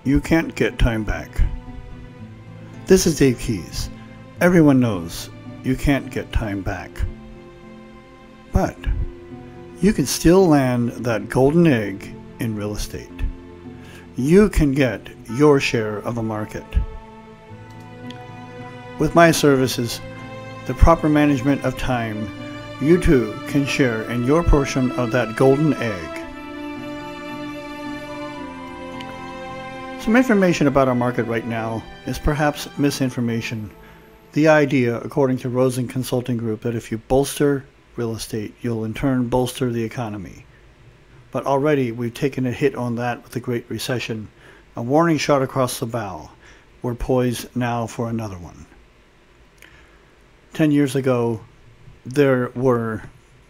You can't get time back. This is Dave Keys. Everyone knows you can't get time back. But you can still land that golden egg in real estate. You can get your share of a market. With my services, the proper management of time, you too can share in your portion of that golden egg. Some information about our market right now is perhaps misinformation. The idea, according to Rosen Consulting Group, that if you bolster real estate, you'll in turn bolster the economy. But already we've taken a hit on that with the Great Recession. A warning shot across the bow. We're poised now for another one. 10 years ago, there were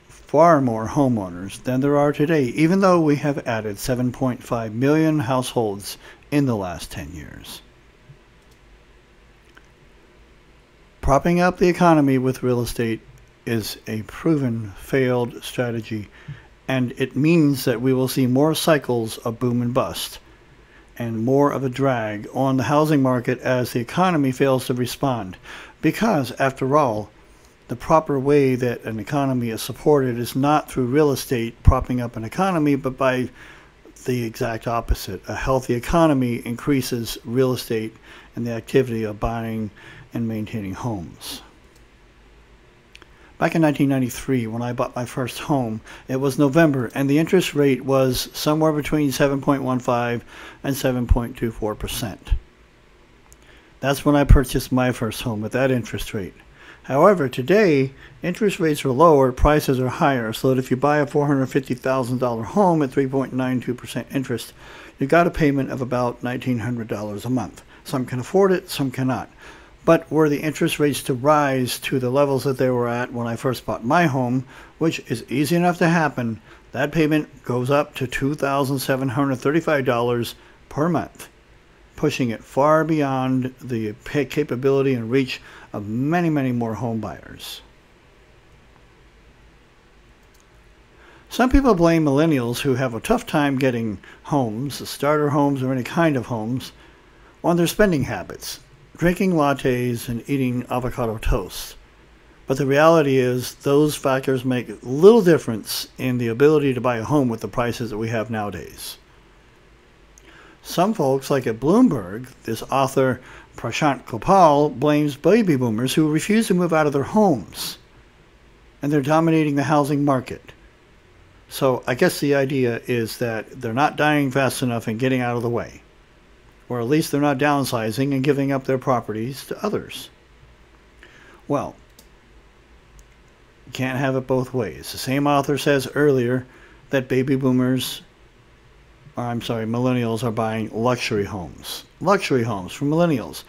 far more homeowners than there are today, even though we have added 7.5 million households in the last 10 years. Propping up the economy with real estate is a proven failed strategy, and it means that we will see more cycles of boom and bust and more of a drag on the housing market as the economy fails to respond. Because, after all, the proper way that an economy is supported is not through real estate propping up an economy, but by the exact opposite. A healthy economy increases real estate and the activity of buying and maintaining homes. Back in 1993, when I bought my first home, it was November, and the interest rate was somewhere between 7.15 and 7.24%. That's when I purchased my first home at that interest rate. However, today, interest rates are lower, prices are higher, so that if you buy a $450,000 home at 3.92% interest, you got a payment of about $1,900 a month. Some can afford it, some cannot. But were the interest rates to rise to the levels that they were at when I first bought my home, which is easy enough to happen, that payment goes up to $2,735 per month, pushing it far beyond the capability and reach of many, many more home buyers. Some people blame millennials who have a tough time getting homes, starter homes or any kind of homes, on their spending habits, drinking lattes and eating avocado toast. But the reality is those factors make little difference in the ability to buy a home with the prices that we have nowadays. Some folks, like at Bloomberg, this author Prashant Gopal blames baby boomers who refuse to move out of their homes, and they're dominating the housing market. So I guess the idea is that they're not dying fast enough and getting out of the way, or at least they're not downsizing and giving up their properties to others. Well, you can't have it both ways. The same author says earlier that millennials are buying luxury homes. Luxury homes for millennials.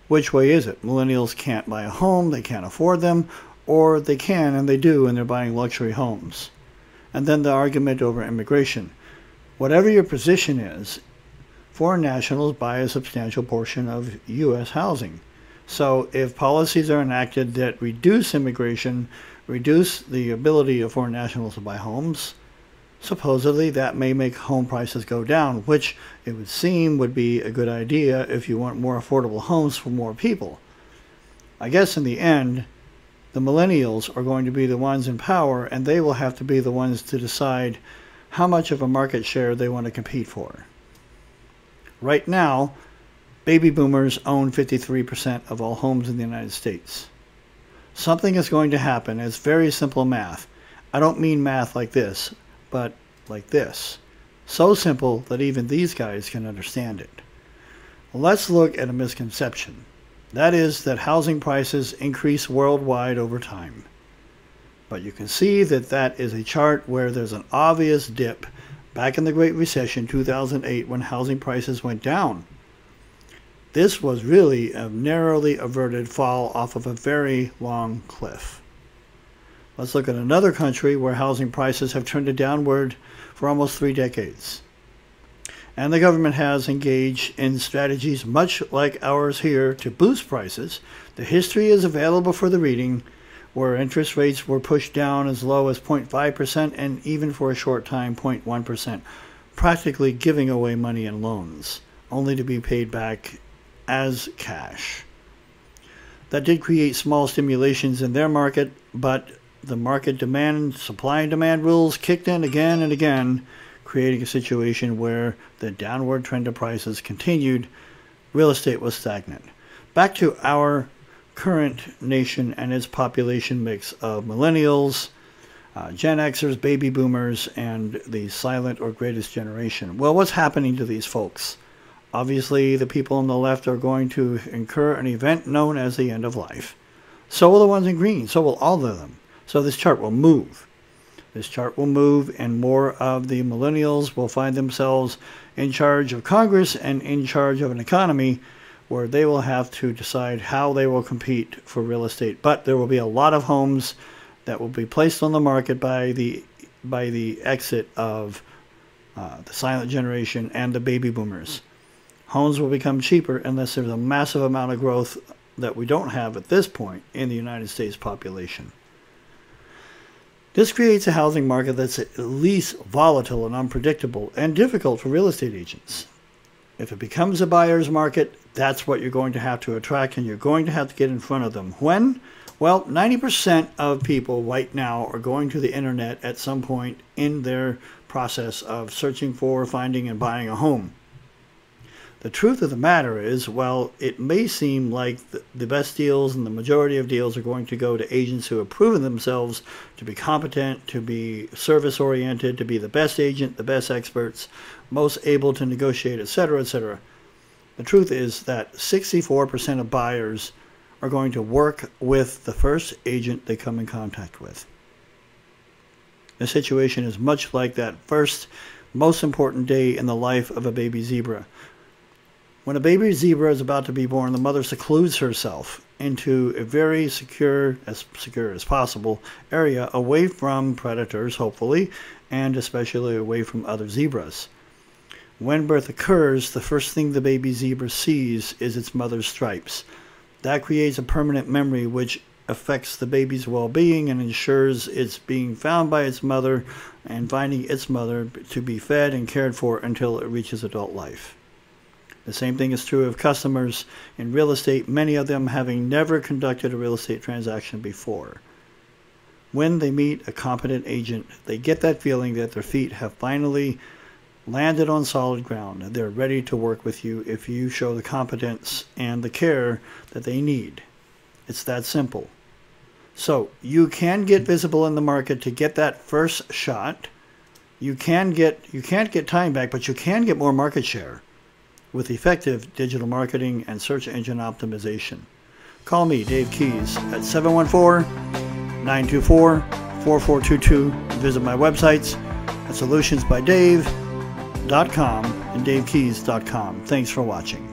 Which way is it? Millennials can't buy a home, they can't afford them, or they can and they do and they're buying luxury homes. And then the argument over immigration. Whatever your position is, foreign nationals buy a substantial portion of U.S. housing. So if policies are enacted that reduce immigration, reduce the ability of foreign nationals to buy homes, supposedly that may make home prices go down, which it would seem would be a good idea if you want more affordable homes for more people. I guess in the end, the millennials are going to be the ones in power, and they will have to be the ones to decide how much of a market share they want to compete for. Right now, baby boomers own 53% of all homes in the United States. Something is going to happen. It's very simple math. I don't mean math like this, but like this. So simple that even these guys can understand it. Let's look at a misconception. That is that housing prices increase worldwide over time. But you can see that that is a chart where there's an obvious dip back in the Great Recession, 2008, when housing prices went down. This was really a narrowly averted fall off of a very long cliff. Let's look at another country where housing prices have trended downward for almost 3 decades. And the government has engaged in strategies much like ours here to boost prices. The history is available for the reading, where interest rates were pushed down as low as 0.5% and even for a short time 0.1%, practically giving away money in loans. only to be paid back as cash. That did create small stimulations in their market, but the market demand, supply and demand rules kicked in again and again, creating a situation where the downward trend of prices continued. Real estate was stagnant. Back to our current nation and its population mix of millennials, Gen Xers, baby boomers, and the silent or greatest generation. Well, what's happening to these folks? Obviously, the people on the left are going to incur an event known as the end of life. So will the ones in green. So will all of them. So this chart will move. This chart will move, and more of the millennials will find themselves in charge of Congress and in charge of an economy where they will have to decide how they will compete for real estate. But there will be a lot of homes that will be placed on the market by the exit of the silent generation and the baby boomers. Homes will become cheaper unless there's a massive amount of growth that we don't have at this point in the United States population. This creates a housing market that's at least volatile and unpredictable and difficult for real estate agents. If it becomes a buyer's market, that's what you're going to have to attract, and you're going to have to get in front of them. When? Well, 90% of people right now are going to the internet at some point in their process of searching for, finding, and buying a home. The truth of the matter is, well, it may seem like the best deals and the majority of deals are going to go to agents who have proven themselves to be competent, to be service-oriented, to be the best agent, the best experts, most able to negotiate, etc., etc. The truth is that 64% of buyers are going to work with the first agent they come in contact with. The situation is much like that first, most important day in the life of a baby zebra. When a baby zebra is about to be born, the mother secludes herself into a very secure as possible, area away from predators, hopefully, and especially away from other zebras. When birth occurs, the first thing the baby zebra sees is its mother's stripes. That creates a permanent memory which affects the baby's well-being and ensures it's being found by its mother and finding its mother to be fed and cared for until it reaches adult life. The same thing is true of customers in real estate, many of them having never conducted a real estate transaction before. When they meet a competent agent, they get that feeling that their feet have finally landed on solid ground. They're ready to work with you if you show the competence and the care that they need. It's that simple. So you can get visible in the market to get that first shot. You can't get time back, but you can get more market share with effective digital marketing and search engine optimization. Call me, Dave Keys, at 714-924-4422. Visit my websites at solutionsbydave.com and davekeys.com. Thanks for watching.